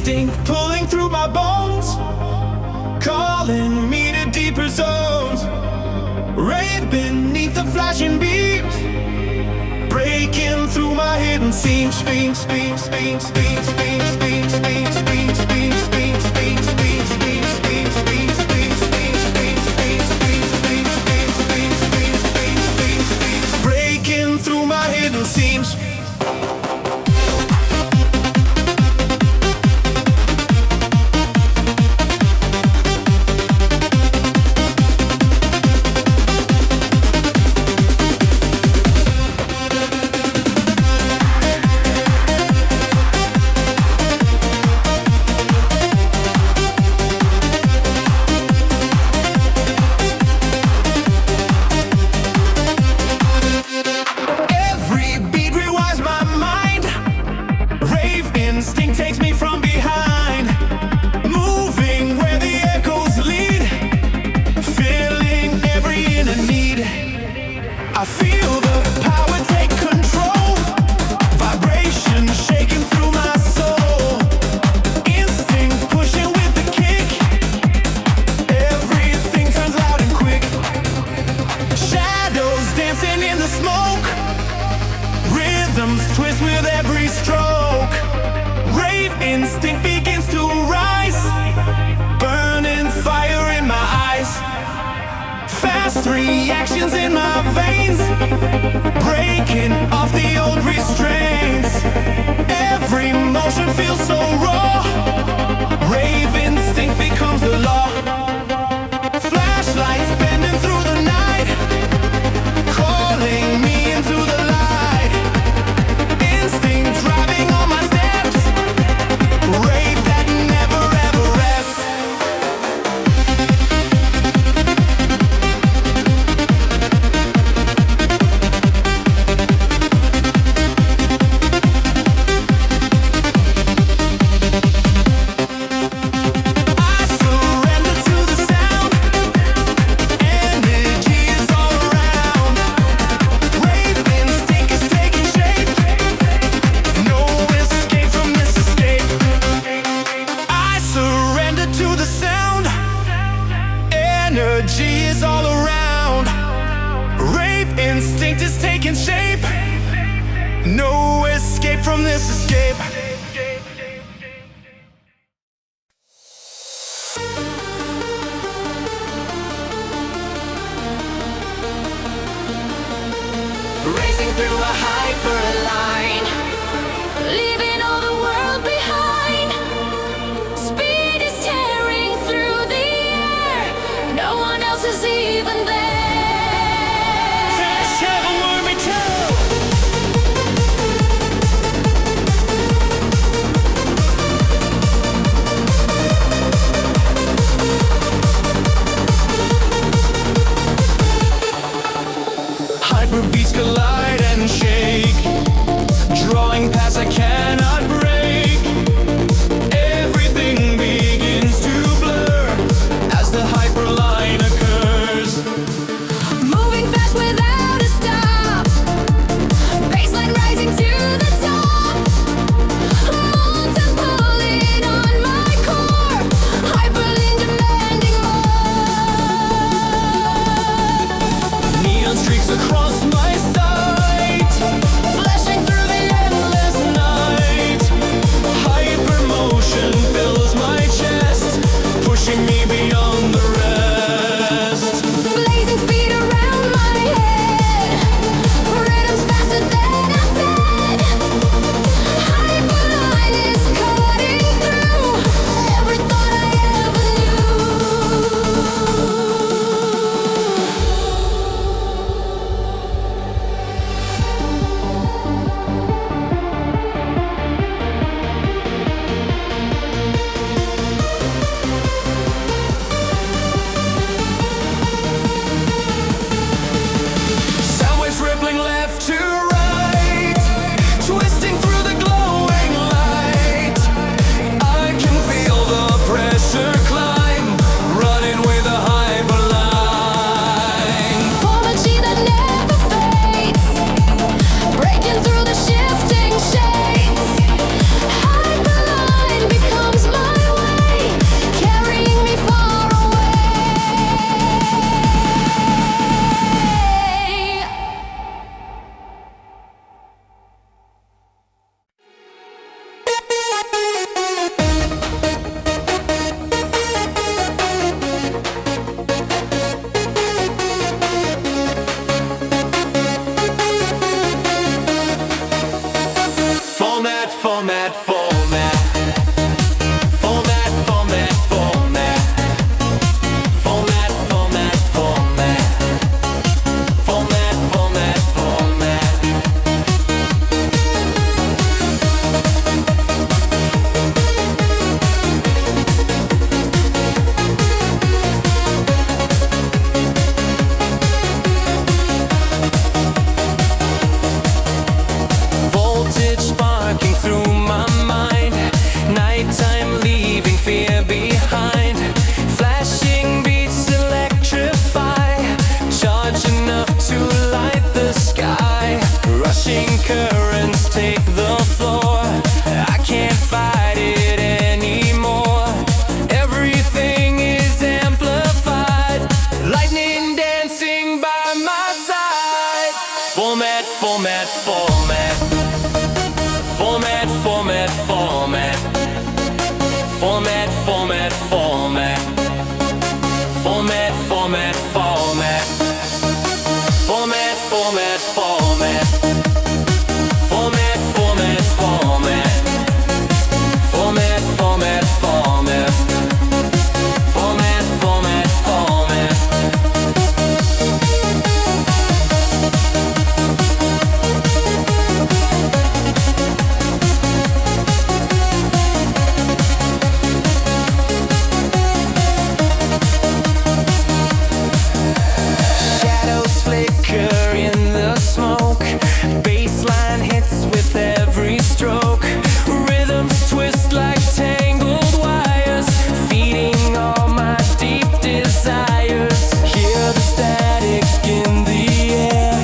instinct pulling through my bones, calling me to deeper zones. Rave beneath the flashing beams, breaking through my hidden seams. Breaking through my hidden seams. I feel the power take control, vibration shaking through my soul, instinct pushing with the kick, everything turns loud and quick, shadows dancing in the smoke, rhythms twist with every stroke, rave instinct begins to rise, burning fire in my eyes. Fast reactions in my veins, breaking off the old restraints. Every motion feels so raw, rave instinct becomes the law. Flashlights bending through the night, calling me into the light. Instinct driving all my steps, rave that never ever rests. Energy is all around. Rave instinct is taking shape. No escape from this escape. Racing through a hyperline, leaving all the world behind. Speed is tearing through the air. No one else is even there. Just have a warm too. format, format. Format, format, format. Format, format, format. Format, format, format. Voltage sparking through my mind. Nighttime leaving fear behind. Flashing beats electrify. Charge enough to light the sky. Rushing currents take the floor. I can't fight it anymore. Everything is amplified. Lightning dancing by my side. Format, format, format. Format, format, format. Format, format, format. Format, format, format. Format, format, format. Format, format, format. Format, format, format. Format, format, format. Shadows flicker in the smoke. Bassline hits with every stroke. Rhythms twist like tangled wires, feeding all my deep desires. Hear the static in the air.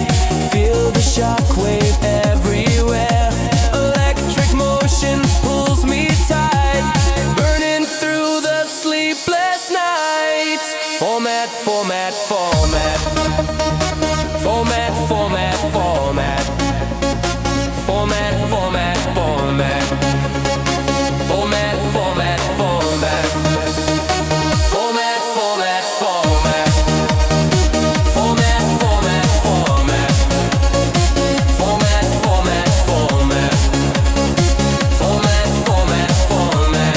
Feel the shockwave everywhere. Electric motion pulls me tight, burning through the sleepless nights. Format, format, format. Format, format, format. Format, format, format. Format, format, format. Format, format, format. Format, format, format. Format, format, format. Format, format, format.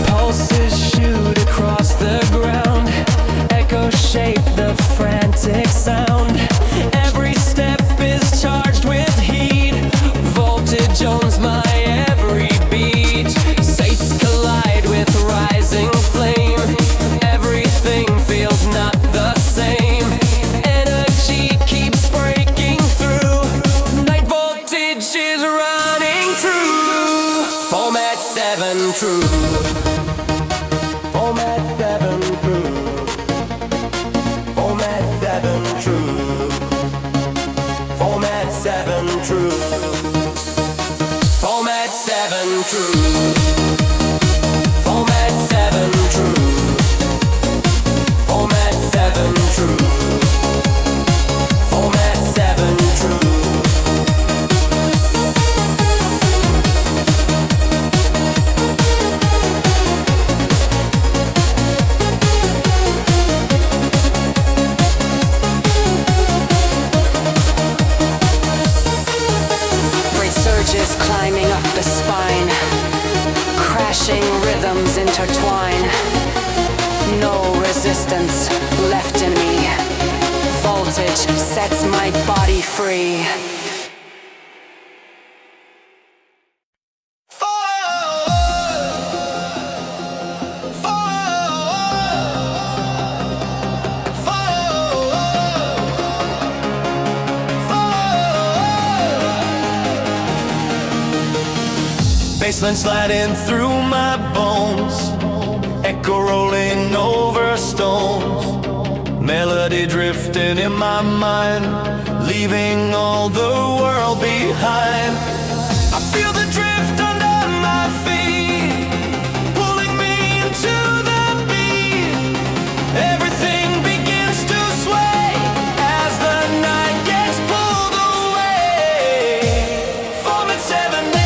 Pulses shoot across the ground. Echoes shape the frantic sound. Every step is charged with heat. Voltage owns my every beat. Sights collide with rising flame. Everything feels not the same. Energy keeps breaking through. Night voltage is running true. Format 7 true. Format 7 true. Format 7 true. Format 7 true. Format 7 true. Format 7 true. Format 7 true. Format 7 true. Great surges climbing up the spine. Crashing rhythms intertwine. No resistance left in me. Voltage sets my body free. Baseline sliding through my bones. Echo rolling over stones. Melody drifting in my mind, leaving all the world behind. I feel the drift under my feet, pulling me into the beat. Everything begins to sway as the night gets pulled away. Format 7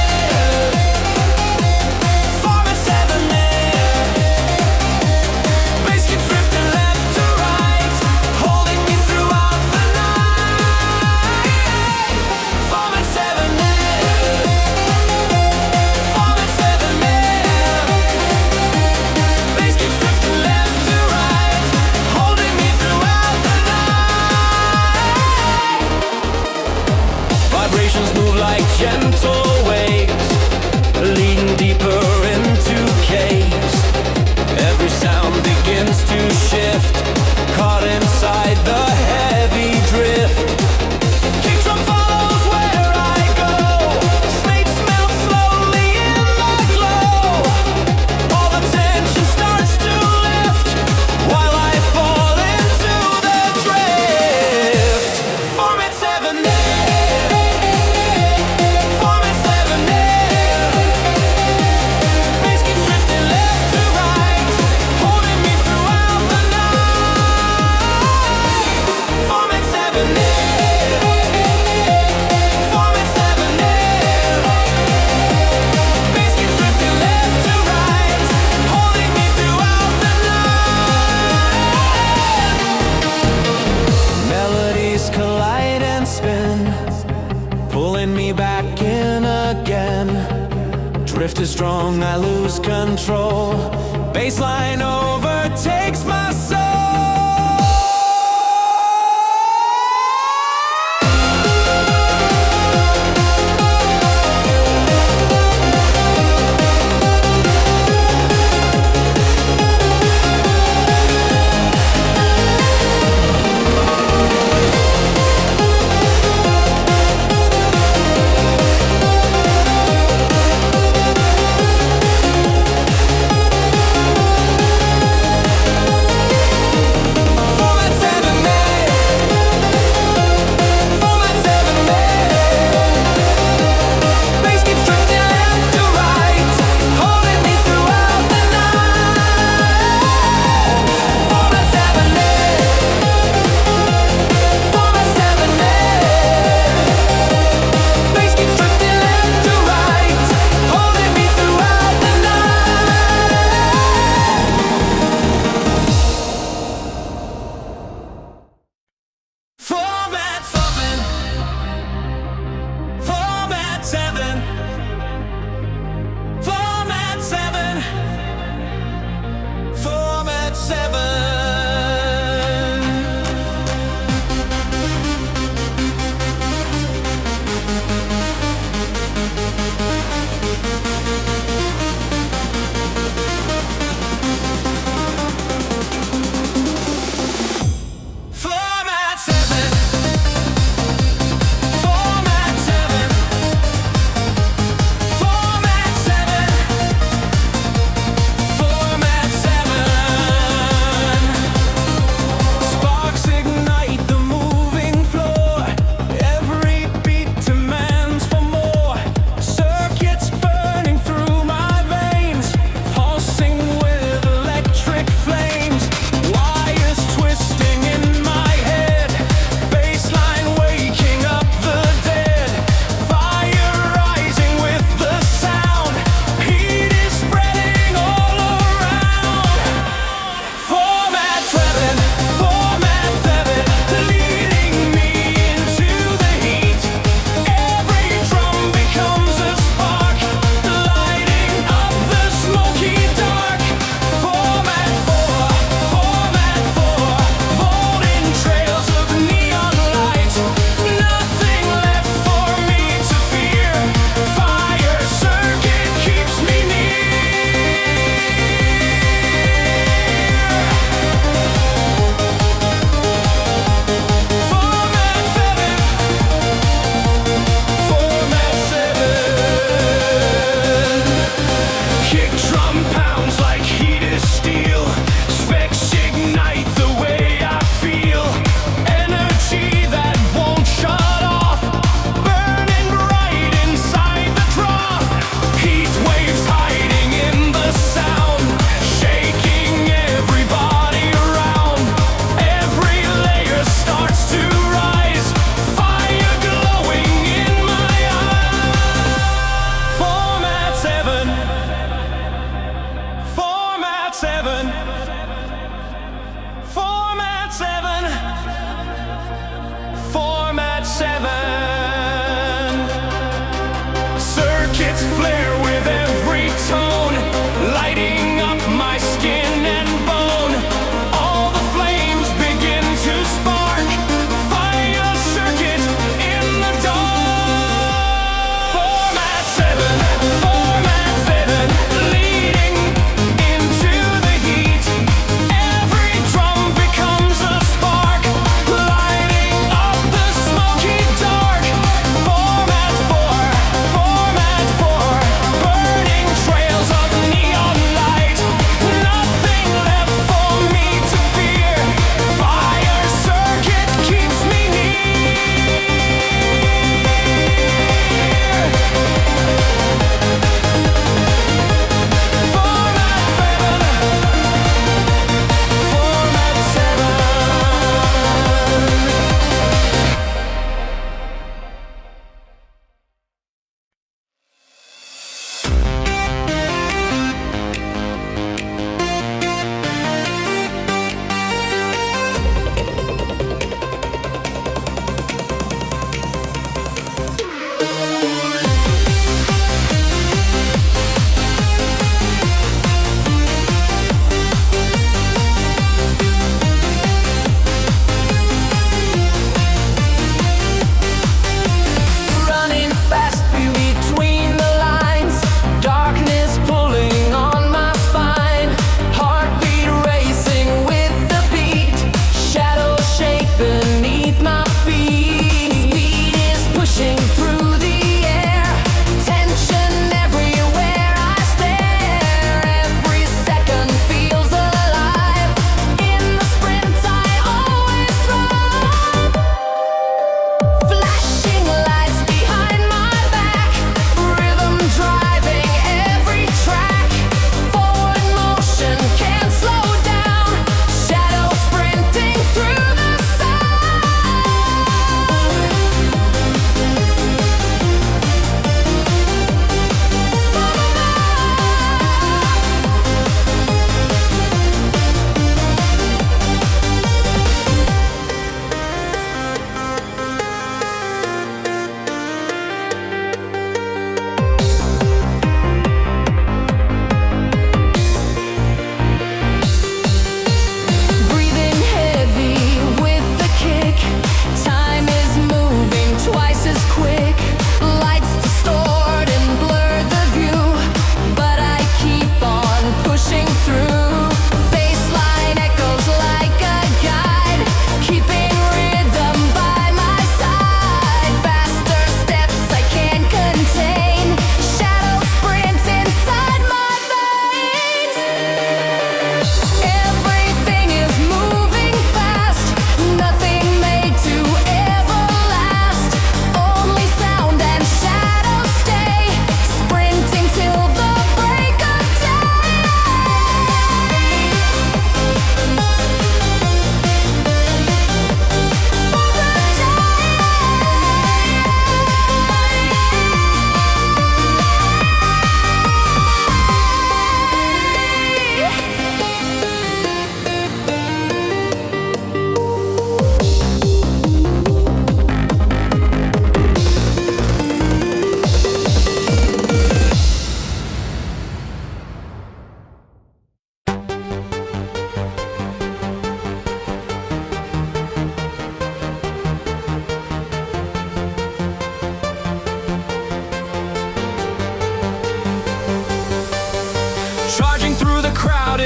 drift is strong, I lose control. Baseline overtakes my soul.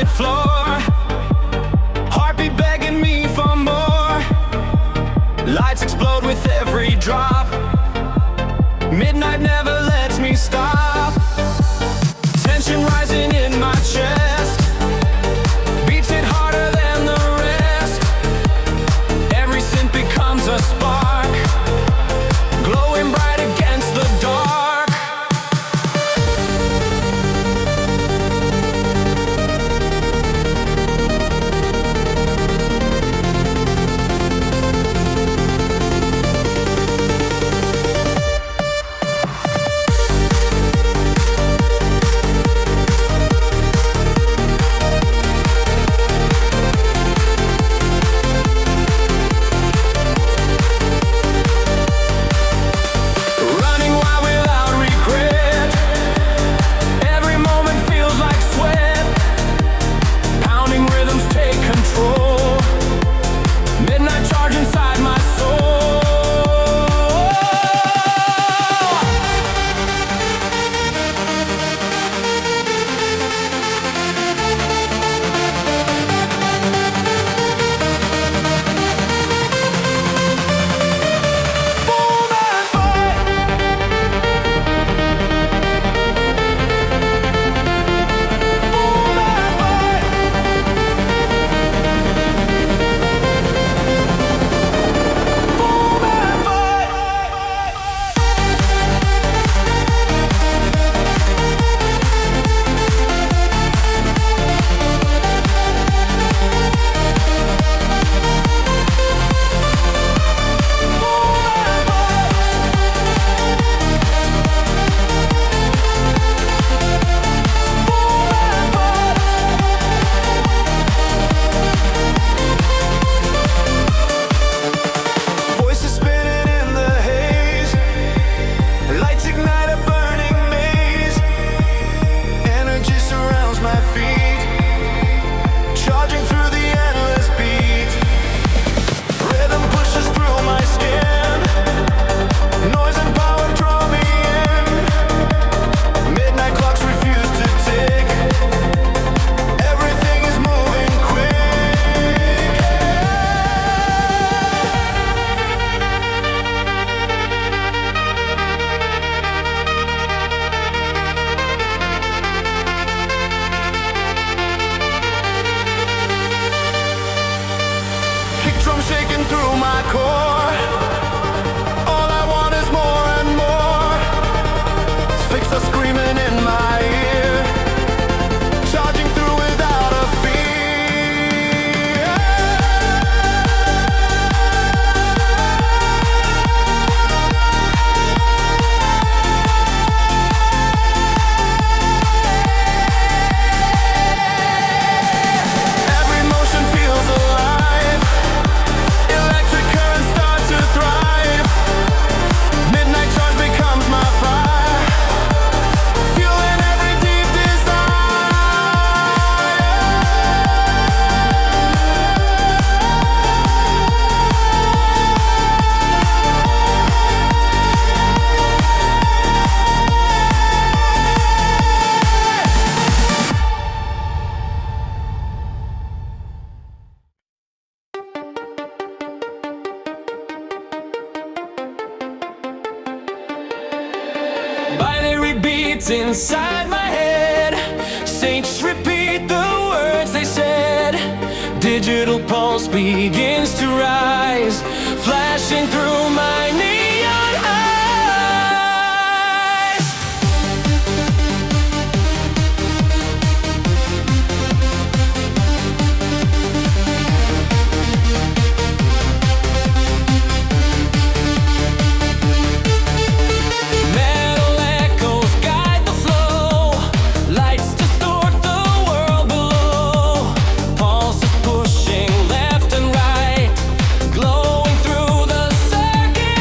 carpet floor, heartbeat begging me for more. Lights explode with every drop, midnight never lets me stop. Tension rising in my chest, beats hit harder than the rest. Every synth becomes a spark, glowing bright against the dark. Shaking through my core, all I want is more and more. Fix are screaming in my ear, charging through without a fear. Every motion feels alive, electric currents start to thrive. Midnight charge becomes my fire, fueling every deep binary beats inside my head. Saints repeat the words they said. Digital pulse begins to rise, flashing through my neon eyes. Metal echoes guide the flow, lights distort the world below. Pulses pushing left and right, glowing through the circuit.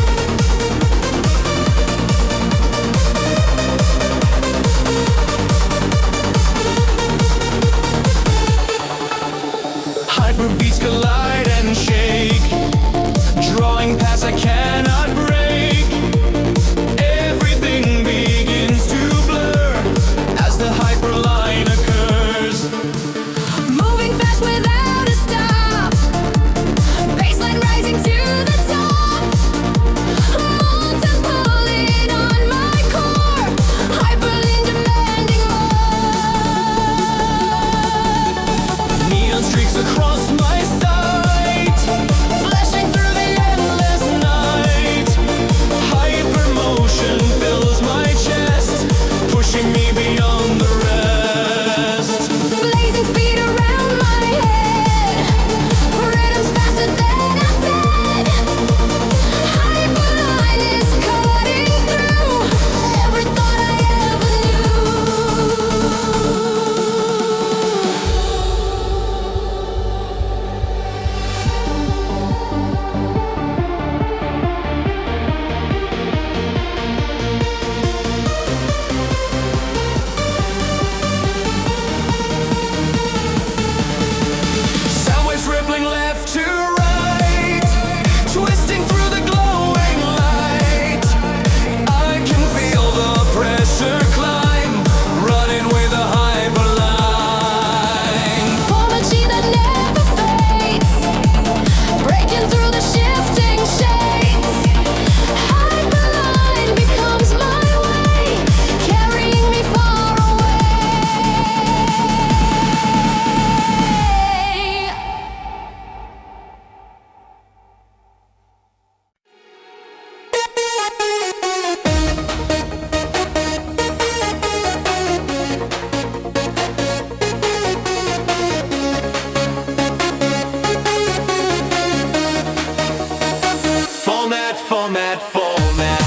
Format, format, format.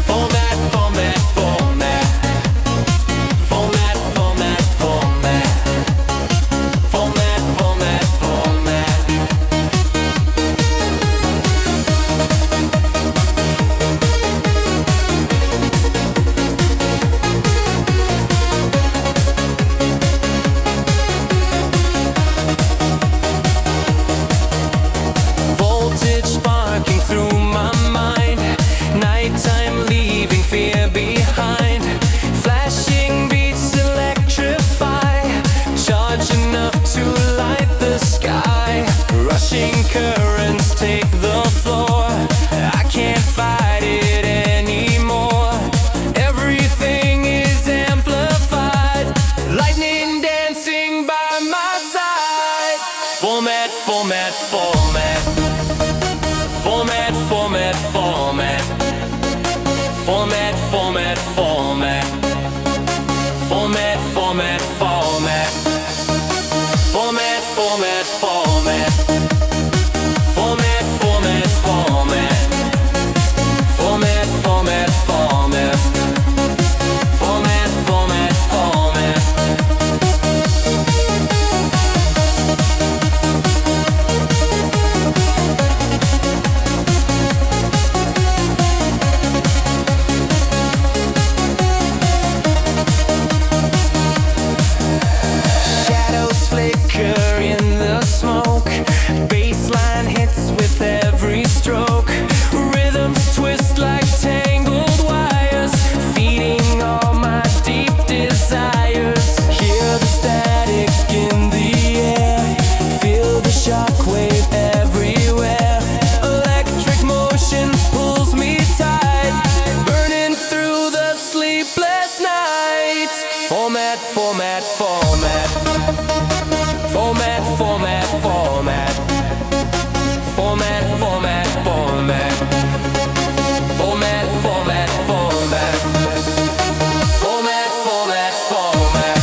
Format, format, format. Format, format, format. Format, format, format. Voltage sparking through my mind. Nighttime leaving fear behind. Flashing beats electrify. Charge enough to light the sky. Rushing currents take the floor. I can't fight it anymore. Everything is amplified. Lightning dancing by my side. Format, format, format. Format, format, format. Format, format, format. Format, format, format. Format, format, format. Format, format, format. Format, format, format. Format, format, format. Shadows flicker in the smoke. Bassline hits with every stroke. Rhythms twist like tangled wires, feeding all my deep desires. Hear the static in the air. Feel the shockwave everywhere. Electric motion pulls me tight, burning through the sleepless nights. Format, format, format. Format, format, format. Format, format, format. Format, format, format. Format, format, format.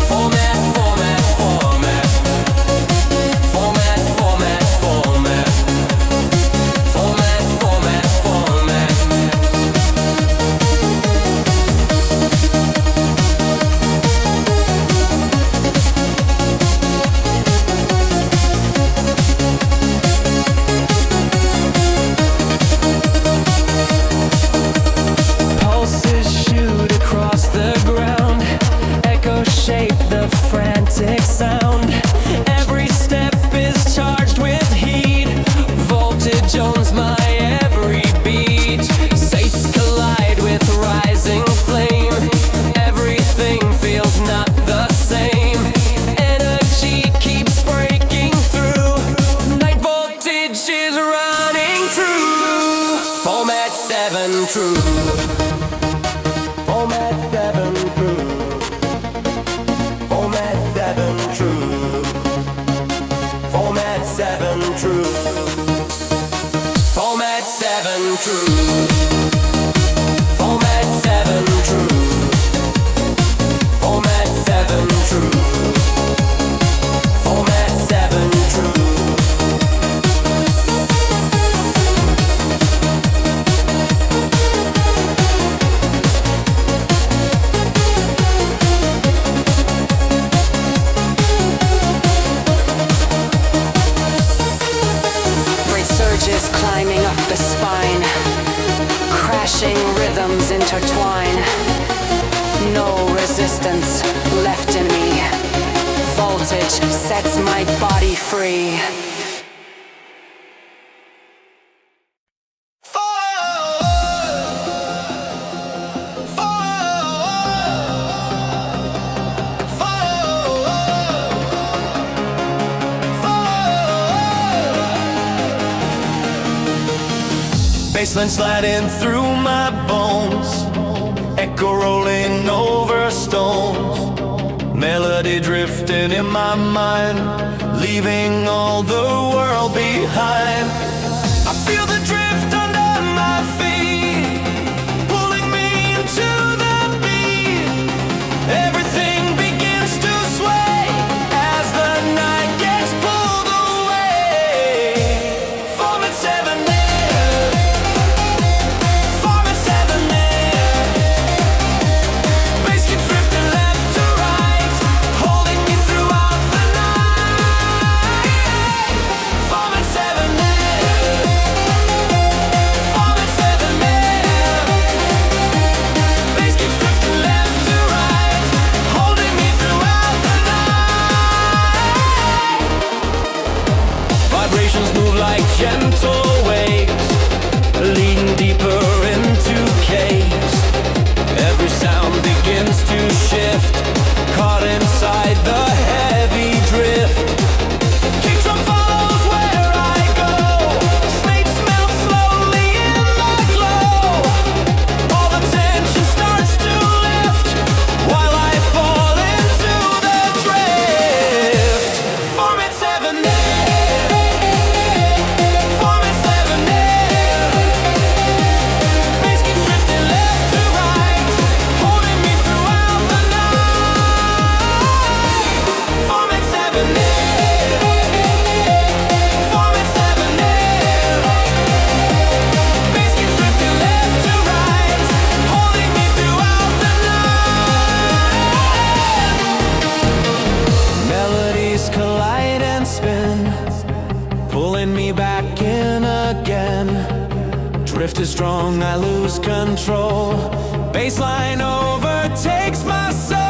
Format, format, format. Format, format, format. Format, format, format. Pulses shoot across the ground. Echoes shape the frantic sound. Every step is charged with heat. Voltage owns my every beat. Sights collide with rising flame. Everything feels not the same. Energy keeps breaking through. Night voltage is running true. Format 7 true. Format 7 true. Format 7 true. Format 7 true. Format 7 true. Format 7 true. Format 7 true. Format 7 true. Great surges climbing up the spine. Crashing rhythms intertwine. No resistance left in me. Voltage sets my body free. Bassline sliding through my bones, echo rolling over stones, melody drifting in my mind, leaving all the world behind. I feel the drift under drift is strong, I lose control. Baseline overtakes my soul.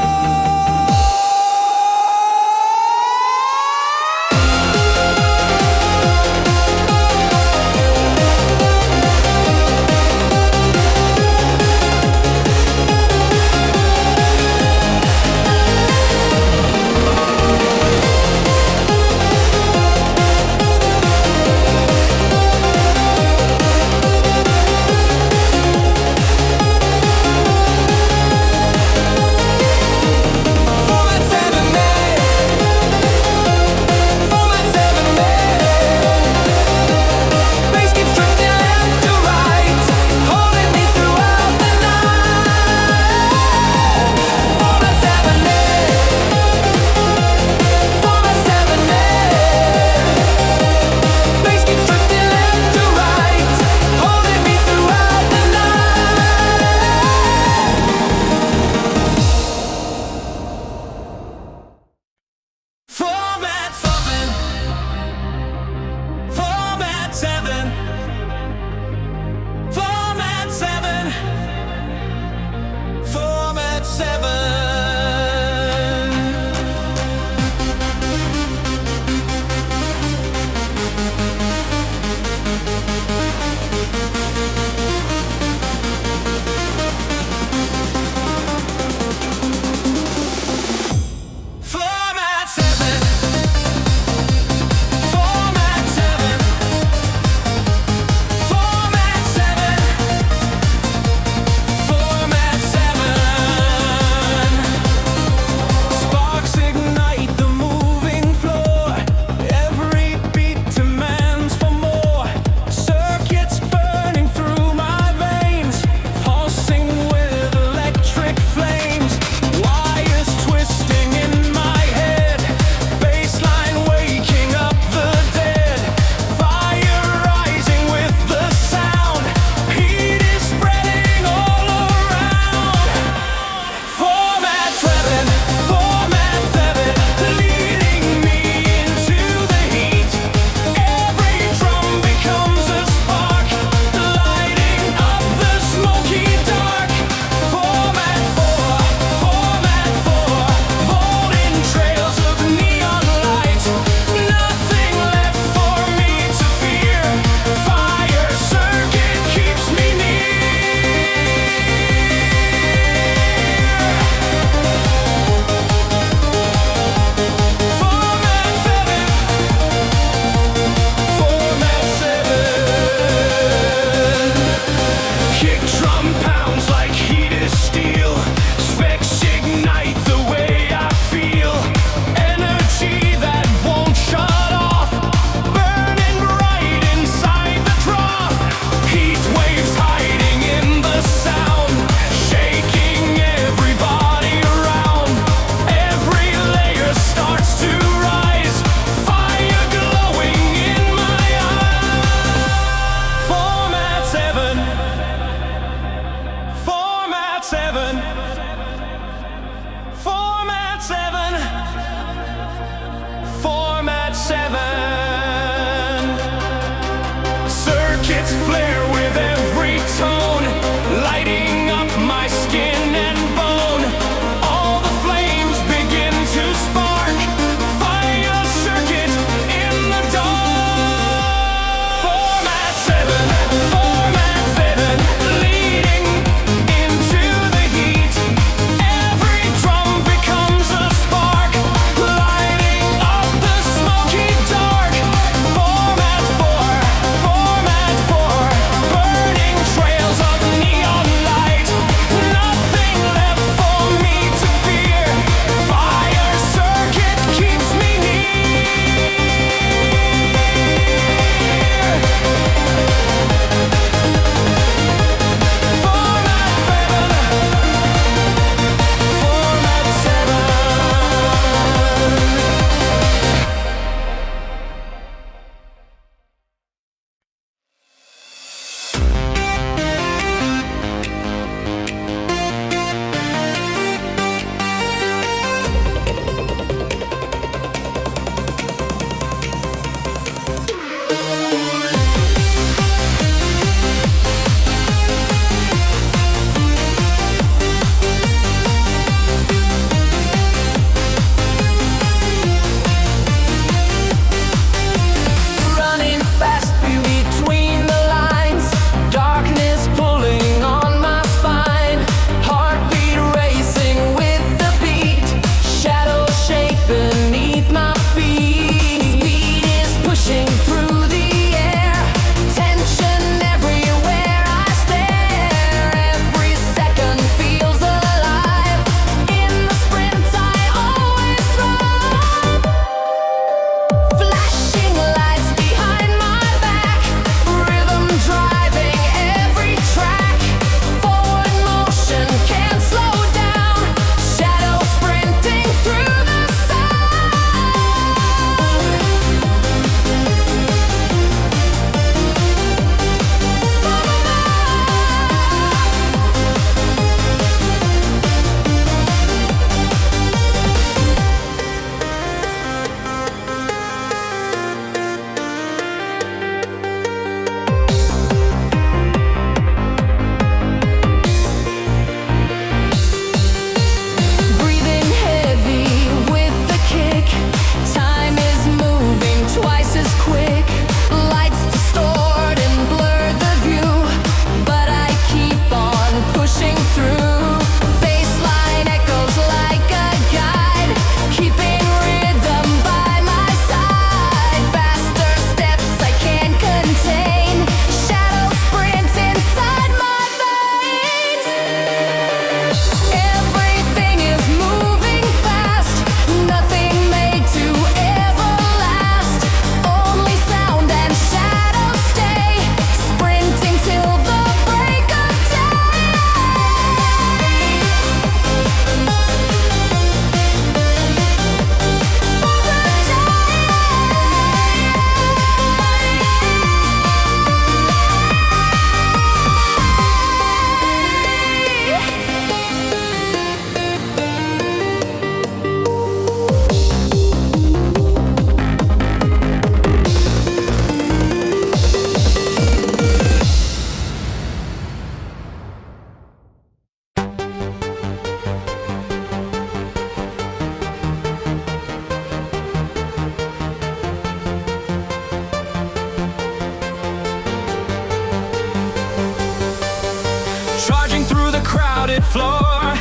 sunlit floor,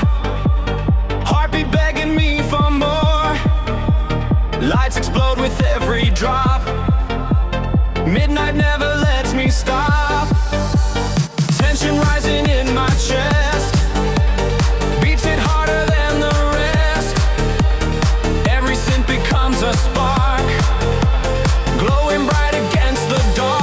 heartbeat begging me for more. Lights explode with every drop, midnight never lets me stop. Tension rising in my chest, beats it harder than the rest. Every synth becomes a spark, glowing bright against the dark.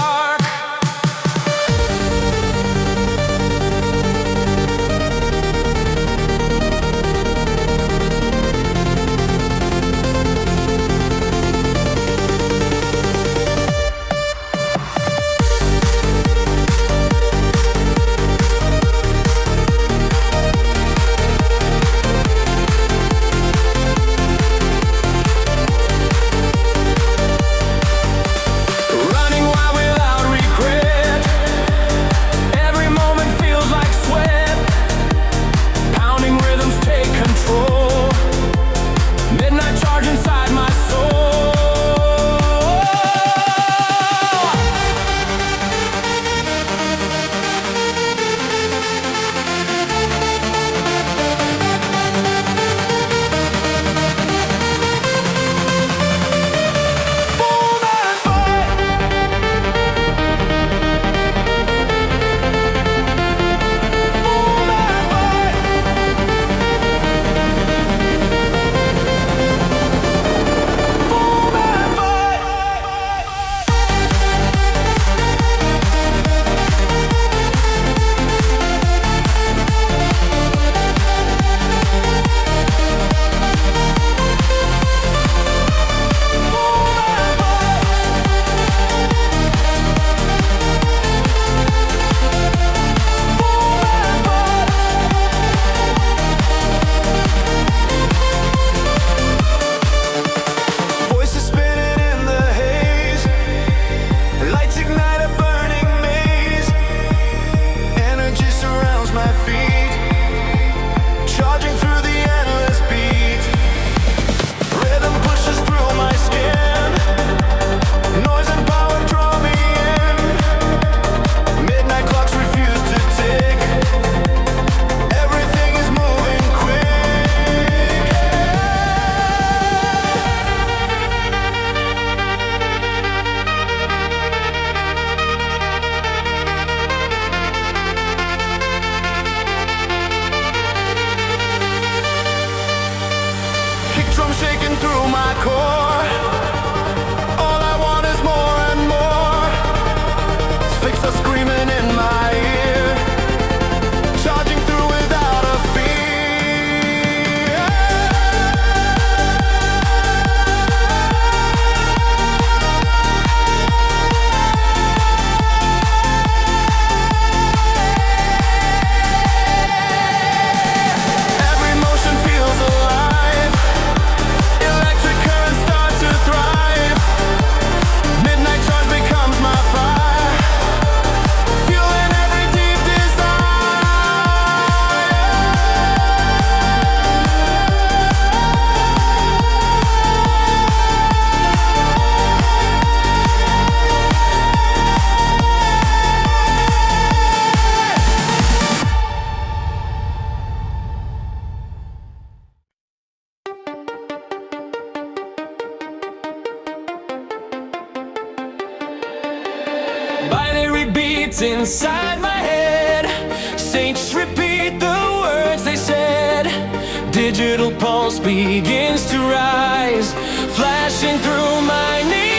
Beats inside my head, saints repeat the words they said. Digital pulse begins to rise, flashing through my knees.